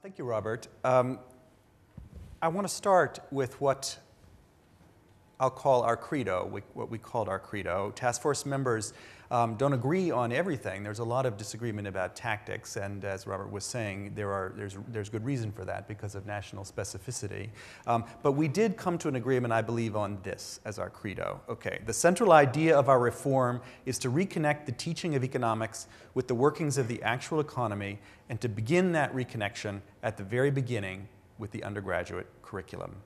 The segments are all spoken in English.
Thank you, Robert. I want to start with what I'll call our credo, what we called our credo. Task force members don't agree on everything. There's a lot of disagreement about tactics, and as Robert was saying, there's good reason for that because of national specificity. But we did come to an agreement, I believe, on this as our credo. Okay, the central idea of our reform is to reconnect the teaching of economics with the workings of the actual economy and to begin that reconnection at the very beginning with the undergraduate curriculum.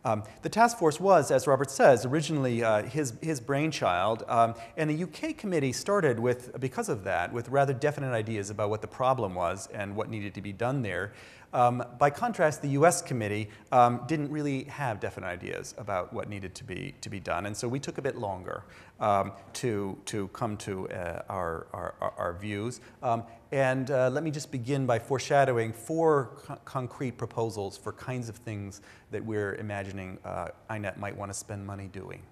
The task force was, as Robert says, originally his brainchild, and the UK committee started with, because of that, with rather definite ideas about what the problem was and what needed to be done there. By contrast, the US committee didn't really have definite ideas about what needed to be done, and so we took a bit longer to come to our views. And let me just begin by foreshadowing four concrete proposals for kinds of things that we're imagining INET might want to spend money doing.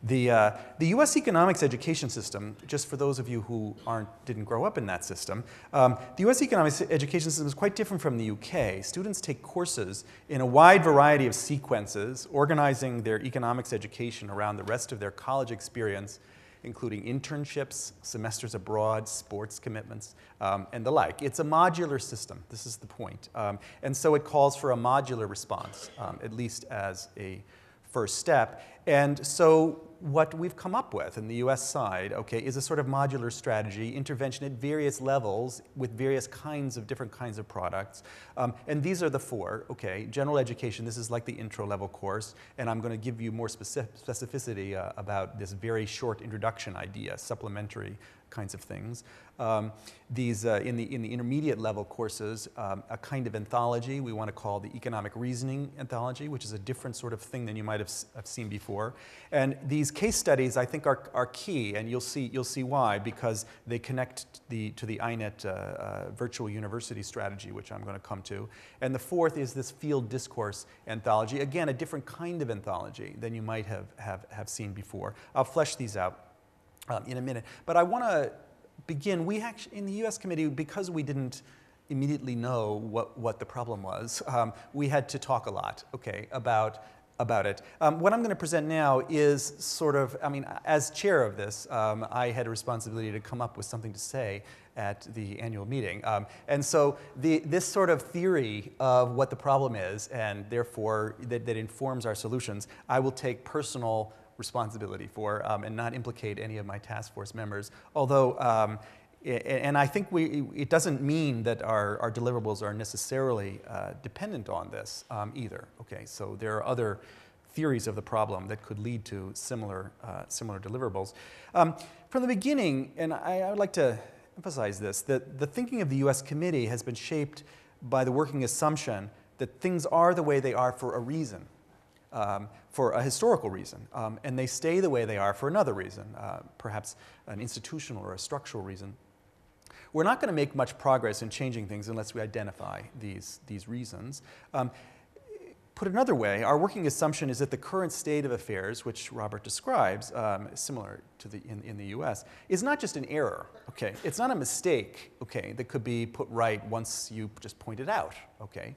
The US economics education system, just for those of you who didn't grow up in that system, the US economics education system is quite different from the UK. Students take courses in a wide variety of sequences, organizing their economics education around the rest of their college experience, including internships, semesters abroad, sports commitments, and the like. It's a modular system. This is the point. And so it calls for a modular response, at least as a first step. And so what we've come up with in the US side, okay, is a sort of modular strategy, intervention at various levels with various different kinds of products. And these are the four, okay. General education, this is like the intro level course, and I'm going to give you more specificity about this very short introduction idea, supplementary kinds of things. These, in the intermediate level courses, a kind of anthology we want to call the economic reasoning anthology, which is a different sort of thing than you might have seen before. And these case studies, I think, are key, and you'll see why, because they connect to the INET virtual university strategy, which I'm going to come to. And the fourth is this field discourse anthology, again, a different kind of anthology than you might have seen before. I'll flesh these out in a minute. But I want to begin, we actually, in the US committee, because we didn't immediately know what the problem was, we had to talk a lot, okay, about it. What I'm going to present now is sort of, I mean, as chair of this, I had a responsibility to come up with something to say at the annual meeting. And so this sort of theory of what the problem is, and therefore that informs our solutions, I will take personal responsibility for and not implicate any of my task force members. Although, and I think it doesn't mean that our deliverables are necessarily dependent on this either. Okay, so there are other theories of the problem that could lead to similar deliverables. From the beginning, and I would like to emphasize this, that the thinking of the US committee has been shaped by the working assumption that things are the way they are for a reason. For a historical reason, and they stay the way they are for another reason, perhaps an institutional or a structural reason. We're not going to make much progress in changing things unless we identify these reasons. Put another way, our working assumption is that the current state of affairs, which Robert describes, similar to in the US, is not just an error, okay? It's not a mistake, okay, that could be put right once you just point it out, okay?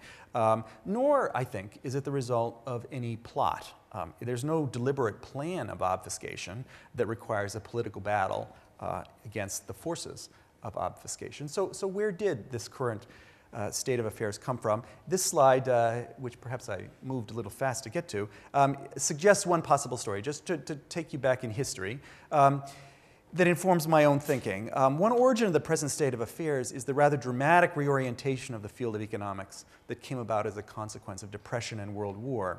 Nor, I think, is it the result of any plot. There's no deliberate plan of obfuscation that requires a political battle against the forces of obfuscation. So where did this current state of affairs come from? This slide, which perhaps I moved a little fast to get to, suggests one possible story, just to take you back in history, that informs my own thinking. One origin of the present state of affairs is the rather dramatic reorientation of the field of economics that came about as a consequence of Depression and World War.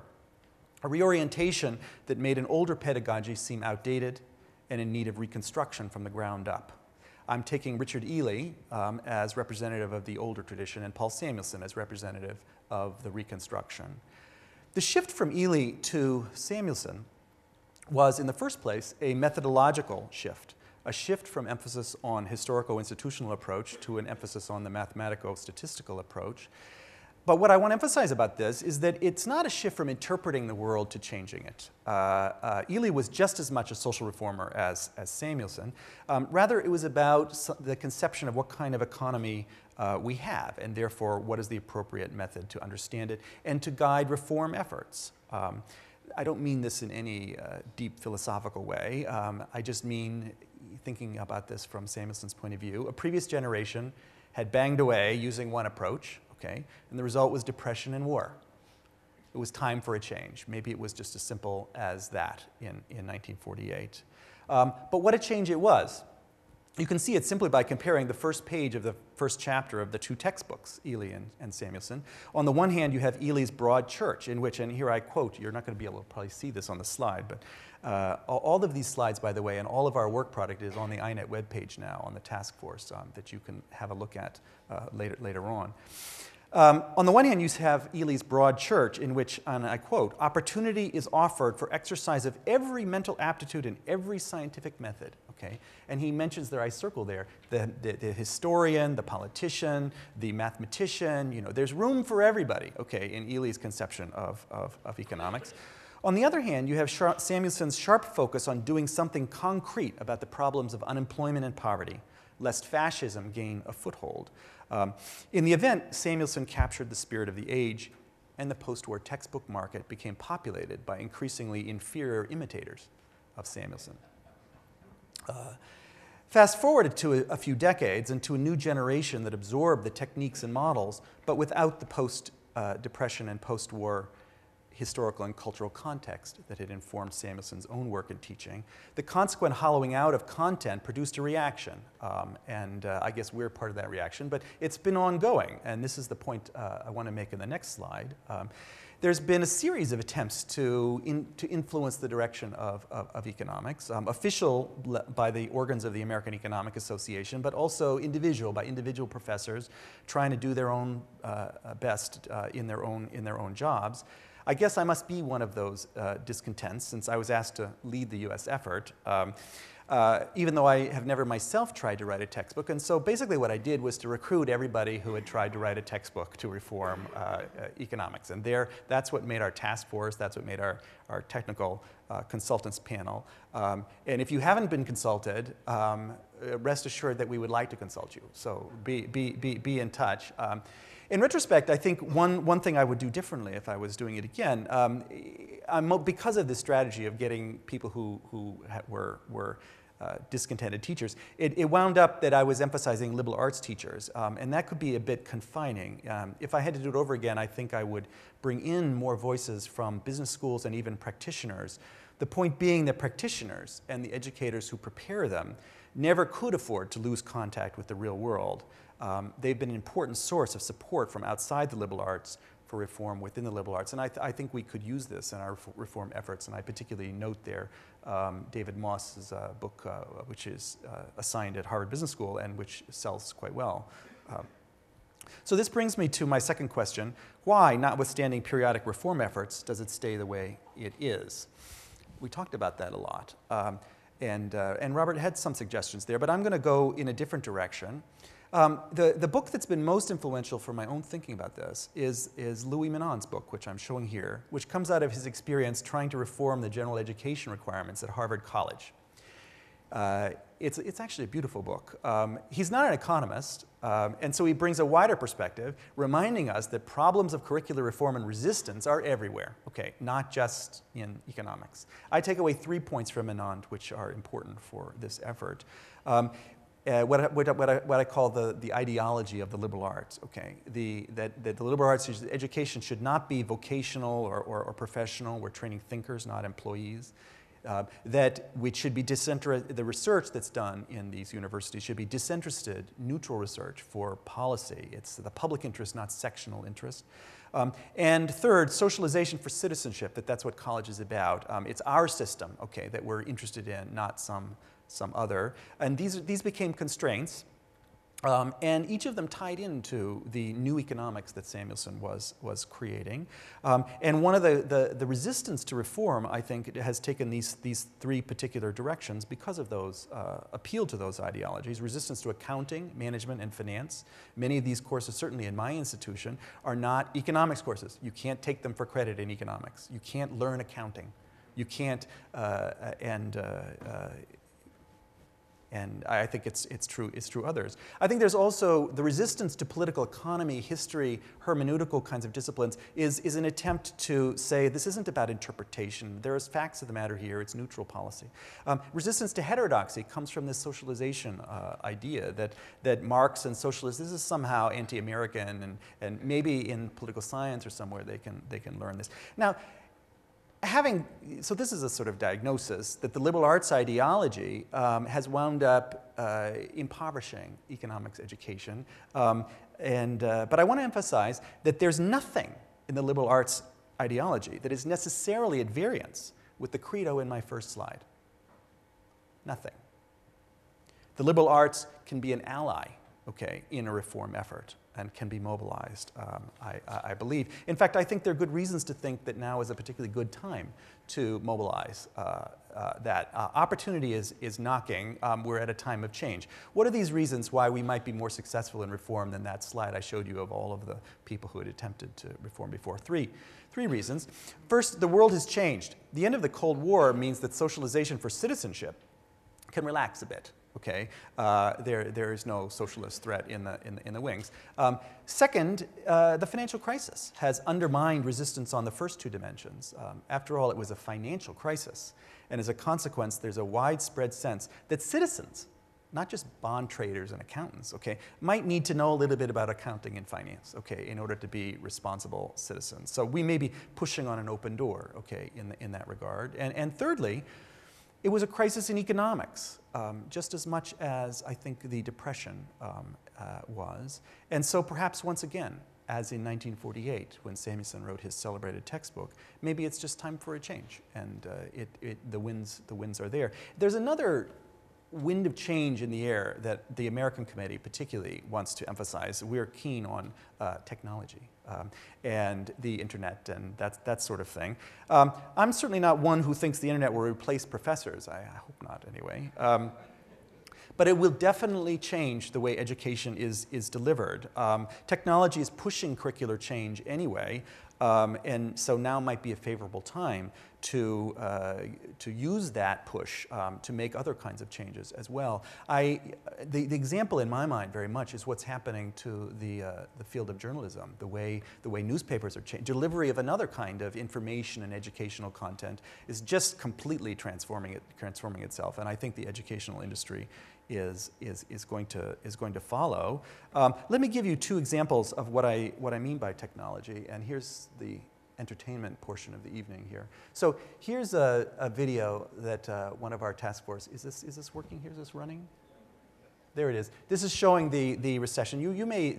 A reorientation that made an older pedagogy seem outdated and in need of reconstruction from the ground up. I'm taking Richard Ely as representative of the older tradition and Paul Samuelson as representative of the reconstruction. The shift from Ely to Samuelson was, in the first place, a methodological shift, a shift from emphasis on historico-institutional approach to an emphasis on the mathematico-statistical approach. But what I want to emphasize about this is that it's not a shift from interpreting the world to changing it. Ely was just as much a social reformer as Samuelson. Rather, it was about the conception of what kind of economy we have, and therefore what is the appropriate method to understand it and to guide reform efforts. I don't mean this in any deep philosophical way. I just mean thinking about this from Samuelson's point of view. A previous generation had banged away using one approach. Okay? And the result was depression and war. It was time for a change. Maybe it was just as simple as that in 1948. But what a change it was. You can see it simply by comparing the first page of the first chapter of the two textbooks, Ely and Samuelson. On the one hand, you have Ely's Broad Church, in which, and here I quote, you're not going to be able to probably see this on the slide, but all of these slides, by the way, and all of our work product is on the INET webpage now, on the task force, that you can have a look at later on. On the one hand, you have Ely's Broad Church, in which, and I quote, opportunity is offered for exercise of every mental aptitude and every scientific method. Okay? And he mentions there, I circle there, the historian, the politician, the mathematician, you know, there's room for everybody, okay, in Ely's conception of economics. On the other hand, you have Samuelson's sharp focus on doing something concrete about the problems of unemployment and poverty, lest fascism gain a foothold. In the event, Samuelson captured the spirit of the age, and the post-war textbook market became populated by increasingly inferior imitators of Samuelson. Fast forward to a few decades and to a new generation that absorbed the techniques and models, but without the post-depression and post-war historical and cultural context that had informed Samuelson's own work and teaching. The consequent hollowing out of content produced a reaction, and I guess we're part of that reaction, but it's been ongoing, and this is the point I want to make in the next slide. There's been a series of attempts to influence the direction of economics, official by the organs of the American Economic Association, but also individual by individual professors trying to do their own best in their own jobs. I guess I must be one of those discontents, since I was asked to lead the US effort, even though I have never myself tried to write a textbook. And so basically what I did was to recruit everybody who had tried to write a textbook to reform economics. And that's what made our task force, that's what made our technical consultants panel. And if you haven't been consulted, rest assured that we would like to consult you. So be in touch. In retrospect, I think one thing I would do differently if I was doing it again, because of this strategy of getting people who were discontented teachers, it wound up that I was emphasizing liberal arts teachers, and that could be a bit confining. If I had to do it over again, I think I would bring in more voices from business schools and even practitioners. The point being that practitioners and the educators who prepare them never could afford to lose contact with the real world. They've been an important source of support from outside the liberal arts for reform within the liberal arts. And I think we could use this in our reform efforts. And I particularly note there David Moss's book, which is assigned at Harvard Business School and which sells quite well. So this brings me to my second question. Why, notwithstanding periodic reform efforts, does it stay the way it is? We talked about that a lot. And Robert had some suggestions there, but I'm going to go in a different direction. The book that's been most influential for my own thinking about this is Louis Menon's book, which I'm showing here, which comes out of his experience trying to reform the general education requirements at Harvard College. It's actually a beautiful book. He's not an economist, and so he brings a wider perspective, reminding us that problems of curricular reform and resistance are everywhere, okay, not just in economics. I take away 3 points from Menon, which are important for this effort. What I call the ideology of the liberal arts, okay? That the liberal arts education should not be vocational or professional. We're training thinkers, not employees. That the research that's done in these universities should be disinterested, neutral research for policy. It's the public interest, not sectional interest. And third, socialization for citizenship, that's what college is about. It's our system, okay, that we're interested in, not some other. And these became constraints. And each of them tied into the new economics that Samuelson was creating. And one of the resistance to reform, I think, has taken these three particular directions because of those, appeal to those ideologies. Resistance to accounting, management, and finance. Many of these courses, certainly in my institution, are not economics courses. You can't take them for credit in economics. You can't learn accounting. You can't, and I think it's true others. I think there's also the resistance to political economy, history, hermeneutical kinds of disciplines is an attempt to say this isn't about interpretation. There's facts of the matter here. It's neutral policy. Resistance to heterodoxy comes from this socialization idea that Marx and socialists, this is somehow anti-American, and maybe in political science or somewhere they can learn this. Now, so this is a sort of diagnosis that the liberal arts ideology has wound up impoverishing economics education. But I want to emphasize that there's nothing in the liberal arts ideology that is necessarily at variance with the credo in my first slide. Nothing. The liberal arts can be an ally, okay, in a reform effort, and can be mobilized, I believe. In fact, I think there are good reasons to think that now is a particularly good time to mobilize that. Opportunity is knocking. We're at a time of change. What are these reasons why we might be more successful in reform than that slide I showed you of all of the people who had attempted to reform before? Three reasons. First, the world has changed. The end of the Cold War means that socialization for citizenship can relax a bit. Okay, there is no socialist threat in the wings. Second, the financial crisis has undermined resistance on the first two dimensions. After all, it was a financial crisis, and as a consequence, there's a widespread sense that citizens, not just bond traders and accountants, okay, might need to know a little bit about accounting and finance, okay, in order to be responsible citizens. So we may be pushing on an open door, okay, in that regard. And thirdly, it was a crisis in economics, just as much as I think the Depression was. And so perhaps once again, as in 1948, when Samuelson wrote his celebrated textbook, maybe it's just time for a change, and the winds are there. There's another wind of change in the air that the American Committee particularly wants to emphasize. We're keen on technology and the internet and that sort of thing. I'm certainly not one who thinks the internet will replace professors. I hope not, anyway. But it will definitely change the way education is delivered. Technology is pushing curricular change anyway, and so now might be a favorable time to use that push to make other kinds of changes as well. The example in my mind very much is what's happening to the field of journalism, the way newspapers are changing. Delivery of another kind of information and educational content is just completely transforming itself, and I think the educational industry is going to follow. Let me give you two examples of what I mean by technology, and here's the entertainment portion of the evening here. So here's a video that one of our task force, is this working here? Is this running? There it is. This is showing the recession. You may,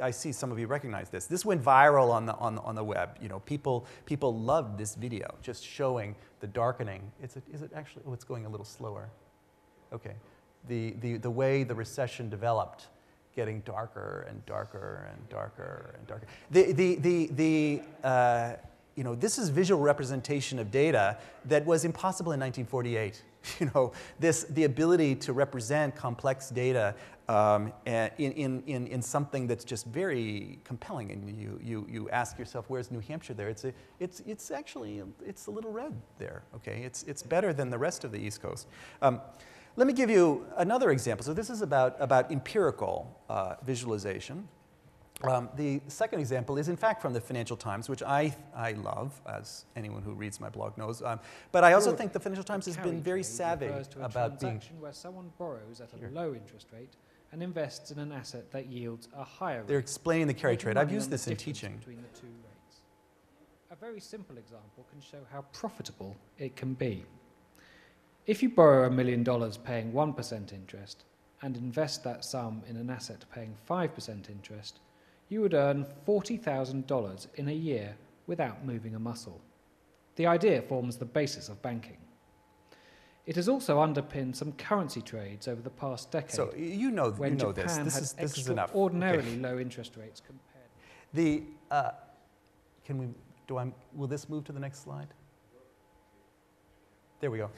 I see some of you recognize this. This went viral on the web. You know, people loved this video, just showing the darkening. Is it actually? Oh, it's going a little slower. Okay. The way the recession developed, getting darker and darker and darker and darker. You know, this is visual representation of data that was impossible in 1948. You know, the ability to represent complex data in something that's just very compelling, and you ask yourself, where's New Hampshire there? It's actually a little red there. Okay, it's better than the rest of the East Coast. Let me give you another example. So this is about empirical visualization. The second example is, in fact, from the Financial Times, which I love, as anyone who reads my blog knows. But I also think the Financial Times has been very savvy about being... where someone borrows at a low interest rate and invests in an asset that yields a higher rate. They're explaining the carry trade. I've used this in teaching. Between the two rates. A very simple example can show how profitable it can be. If you borrow $1 million paying 1% interest and invest that sum in an asset paying 5% interest, you would earn $40,000 in a year without moving a muscle. The idea forms the basis of banking. It has also underpinned some currency trades over the past decade. So you know when this. Japan This had is enough. extraordinarily low interest rates compared. Will this move to the next slide? There we go.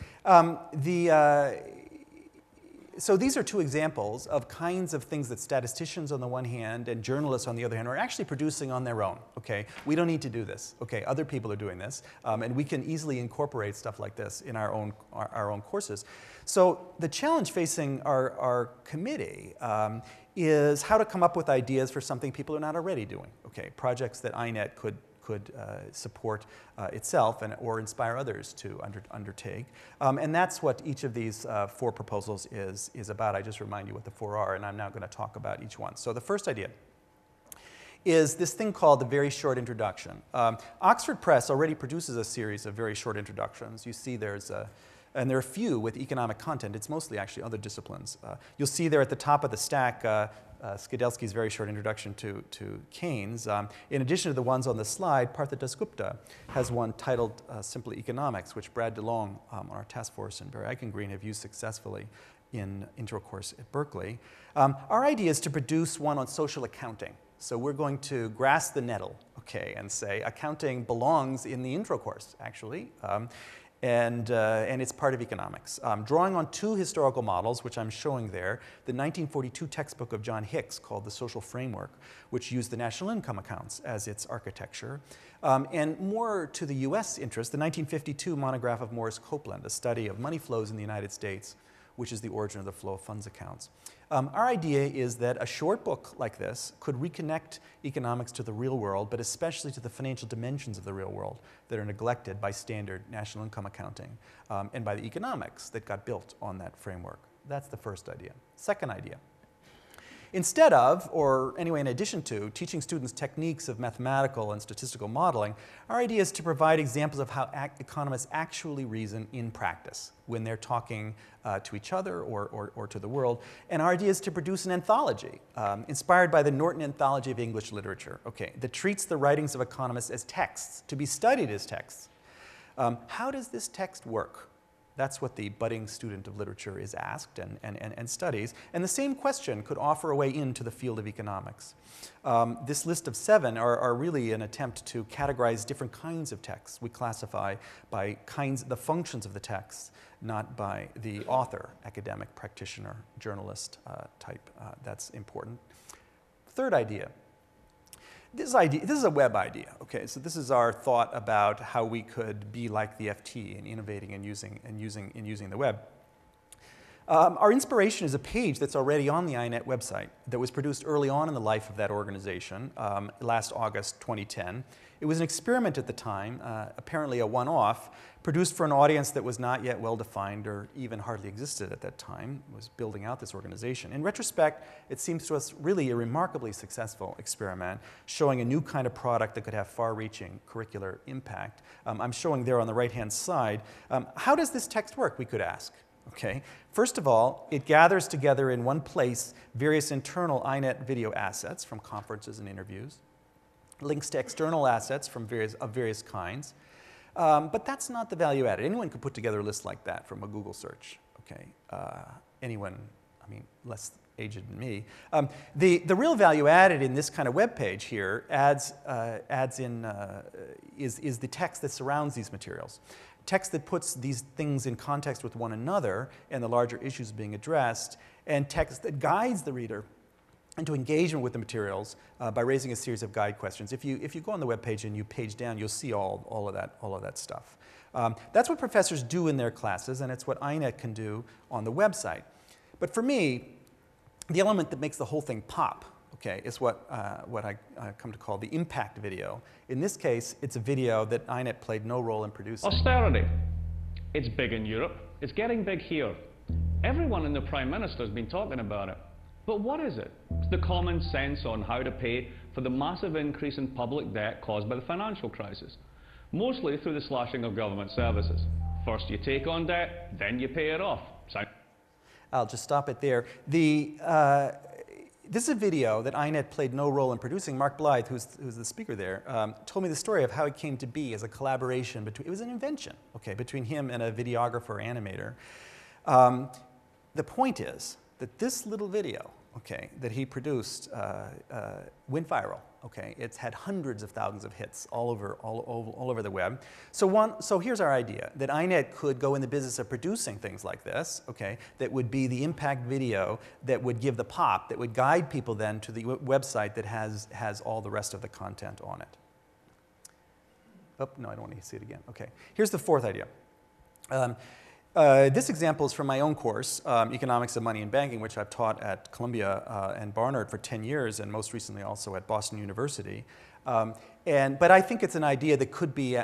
So these are two examples of kinds of things that statisticians on the one hand and journalists on the other hand are actually producing on their own, okay? We don't need to do this, okay? Other people are doing this, and we can easily incorporate stuff like this in our own courses. So the challenge facing our committee is how to come up with ideas for something people are not already doing, okay? Projects that INET could support itself or inspire others to undertake. And that's what each of these 4 proposals is about. I just remind you what the 4 are, and I'm now going to talk about each one. So the first idea is this thing called the very short introduction. Oxford Press already produces a series of very short introductions. You see and there are a few with economic content. It's mostly actually other disciplines. You'll see there at the top of the stack Skidelsky's very short introduction to Keynes. In addition to the ones on the slide, Partha Dasgupta has one titled simply Economics, which Brad DeLong on our task force and Barry Eichengreen have used successfully in intro course at Berkeley. Our idea is to produce one on social accounting. So we're going to grasp the nettle, okay, and say accounting belongs in the intro course, actually. And it's part of economics. Drawing on 2 historical models, which I'm showing there, the 1942 textbook of John Hicks called The Social Framework, which used the national income accounts as its architecture, and more to the US interest, the 1952 monograph of Morris Copeland, a study of money flows in the United States, which is the origin of the flow of funds accounts. Our idea is that a short book like this could reconnect economics to the real world, but especially to the financial dimensions of the real world that are neglected by standard national income accounting and by the economics that got built on that framework. That's the first idea. Second idea. Instead of, or anyway in addition to, teaching students techniques of mathematical and statistical modeling, our idea is to provide examples of how economists actually reason in practice when they're talking to each other or to the world. And our idea is to produce an anthology inspired by the Norton Anthology of English Literature, okay, that treats the writings of economists as texts, to be studied as texts. How does this text work? That's what the budding student of literature is asked and studies. And the same question could offer a way into the field of economics. This list of 7 are really an attempt to categorize different kinds of texts. We classify by the functions of the text, not by the author, academic, practitioner, journalist type. That's important. Third idea. This is a web idea, okay? So this is our thought about how we could be like the FT in innovating and using the web. Our inspiration is a page that's already on the INET website that was produced early on in the life of that organization, last August 2010. It was an experiment at the time, apparently a one-off, produced for an audience that was not yet well-defined or even hardly existed at that time. It was building out this organization. In retrospect, it seems to us really a remarkably successful experiment, showing a new kind of product that could have far-reaching curricular impact. I'm showing there on the right-hand side. How does this text work, we could ask? Okay. First of all, it gathers together in one place various internal INET video assets from conferences and interviews, links to external assets of various kinds. But that's not the value added. Anyone could put together a list like that from a Google search. Okay. Anyone, I mean, less aged than me. The real value added in this kind of web page here is the text that surrounds these materials. Text that puts these things in context with one another and the larger issues being addressed, and text that guides the reader into engagement with the materials by raising a series of guide questions. If you go on the web page and you page down, you'll see all of that stuff. That's what professors do in their classes, and it's what INET can do on the website. But for me, the element that makes the whole thing pop, okay, is what I come to call the impact video. In this case, it's a video that INET played no role in producing. Austerity. It's big in Europe. It's getting big here. Everyone in the Prime Minister has been talking about it. But what is it? It's the common sense on how to pay for the massive increase in public debt caused by the financial crisis, mostly through the slashing of government services. First you take on debt, then you pay it off. I'll just stop it there. this is a video that INET played no role in producing. Mark Blythe, who's the speaker there, told me the story of how it came to be as a collaboration between, it was an invention, okay, between him and a videographer animator. The point is that this little video, okay, that he produced went viral. Okay, it's had hundreds of thousands of hits all over the web. So here's our idea, that INET could go in the business of producing things like this, okay, that would be the impact video that would give the pop, that would guide people then to the website that has all the rest of the content on it. Oh, no, I don't want to see it again. Okay, here's the fourth idea. This example is from my own course, Economics of Money and Banking, which I've taught at Columbia and Barnard for 10 years, and most recently also at Boston University. But I think it's an idea that could be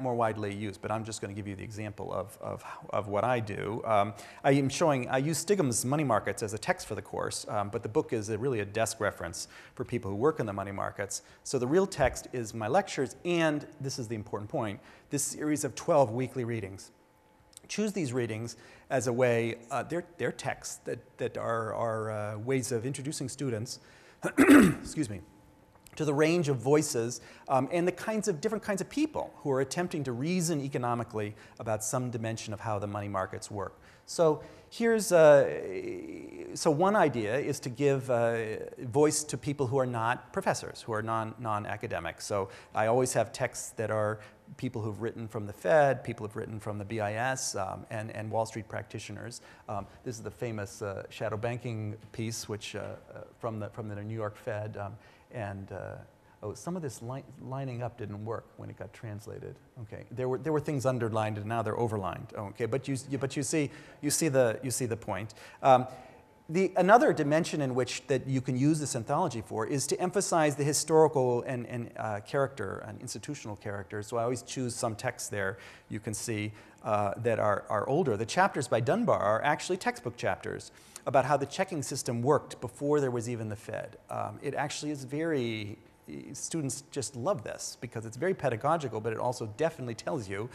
more widely used, but I'm just going to give you the example of what I do. I use Stigham's Money Markets as a text for the course, but the book is really a desk reference for people who work in the money markets. So the real text is my lectures, and this is the important point, this series of 12 weekly readings. Choose these readings as a way, they're texts that are ways of introducing students, excuse me, to the range of voices and the different kinds of people who are attempting to reason economically about some dimension of how the money markets work. So here's, so one idea is to give voice to people who are not professors, who are non-academic. So I always have texts that are people who've written from the Fed, people who've written from the BIS, and Wall Street practitioners. This is the famous shadow banking piece, which from the New York Fed, oh, some of this lining up didn't work when it got translated. Okay, there were things underlined and now they're overlined. Okay, but you see the point. Another dimension in which that you can use this anthology for is to emphasize the historical and character and institutional character. So I always choose some texts there you can see that are older. The chapters by Dunbar are actually textbook chapters about how the checking system worked before there was even the Fed. It actually is students just love this because it's very pedagogical, but it also definitely tells you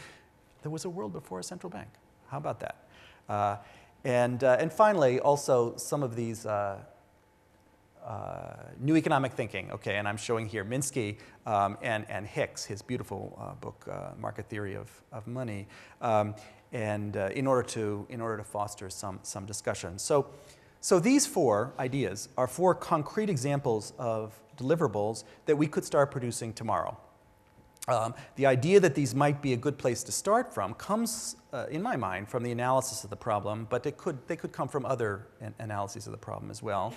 there was a world before a central bank. How about that? And finally, also some of these new economic thinking, okay, and I'm showing here Minsky and Hicks, his beautiful book, Market Theory of Money, in order to foster some discussion. So these four ideas are four concrete examples of deliverables that we could start producing tomorrow. The idea that these might be a good place to start from comes, in my mind, from the analysis of the problem, but they could come from other analyses of the problem as well.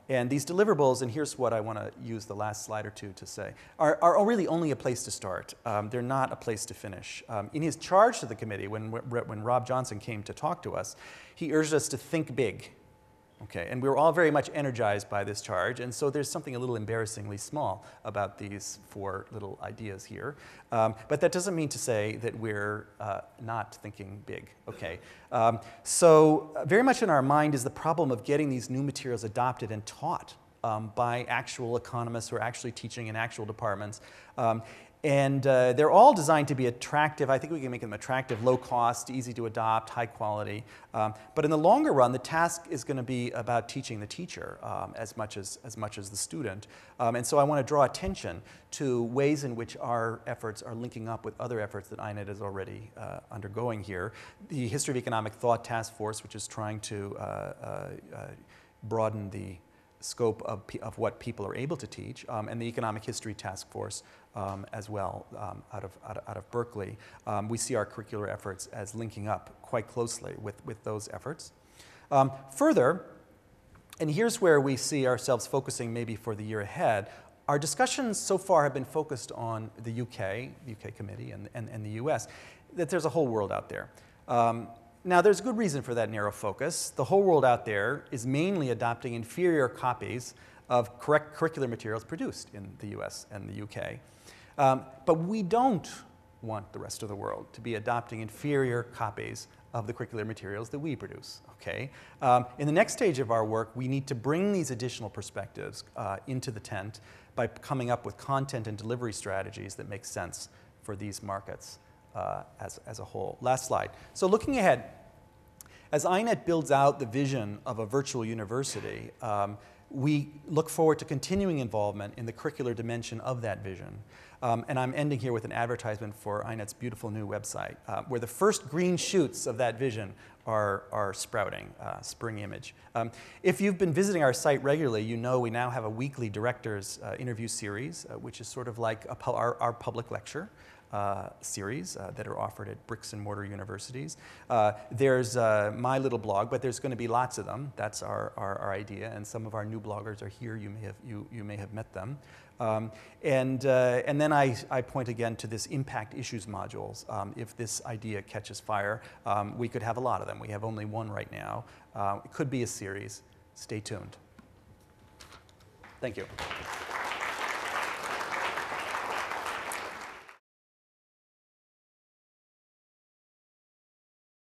And these deliverables, and here's what I want to use the last slide or two to say, are really only a place to start. They're not a place to finish. In his charge to the committee, when Rob Johnson came to talk to us, he urged us to think big. Okay, and we were all very much energized by this charge, and so there's something a little embarrassingly small about these four little ideas here. But that doesn't mean to say that we're not thinking big. Okay, so very much in our mind is the problem of getting these new materials adopted and taught by actual economists who are actually teaching in actual departments. And they're all designed to be attractive. I think we can make them attractive, low cost, easy to adopt, high quality. But in the longer run, the task is going to be about teaching the teacher as much as the student. And so I want to draw attention to ways in which our efforts are linking up with other efforts that INET is already undergoing here. The History of Economic Thought Task Force, which is trying to broaden the scope of what people are able to teach, and the Economic History Task Force as well out of Berkeley. We see our curricular efforts as linking up quite closely with those efforts. Further, and here's where we see ourselves focusing maybe for the year ahead, our discussions so far have been focused on the UK committee and the US, that there's a whole world out there. Now, there's good reason for that narrow focus. The whole world out there is mainly adopting inferior copies of correct curricular materials produced in the US and the UK. But we don't want the rest of the world to be adopting inferior copies of the curricular materials that we produce, okay? In the next stage of our work, we need to bring these additional perspectives into the tent by coming up with content and delivery strategies that make sense for these markets as a whole. Last slide. So looking ahead, as INET builds out the vision of a virtual university, We look forward to continuing involvement in the curricular dimension of that vision. And I'm ending here with an advertisement for INET's beautiful new website, where the first green shoots of that vision are sprouting, spring image. If you've been visiting our site regularly, you know we now have a weekly director's interview series, which is sort of like our public lecture series that are offered at bricks and mortar universities. There's my little blog, but there's going to be lots of them. That's our idea, and some of our new bloggers are here. You may have met them. And then I point again to this impact issues modules. If this idea catches fire, we could have a lot of them. We have only one right now. It could be a series. Stay tuned. Thank you.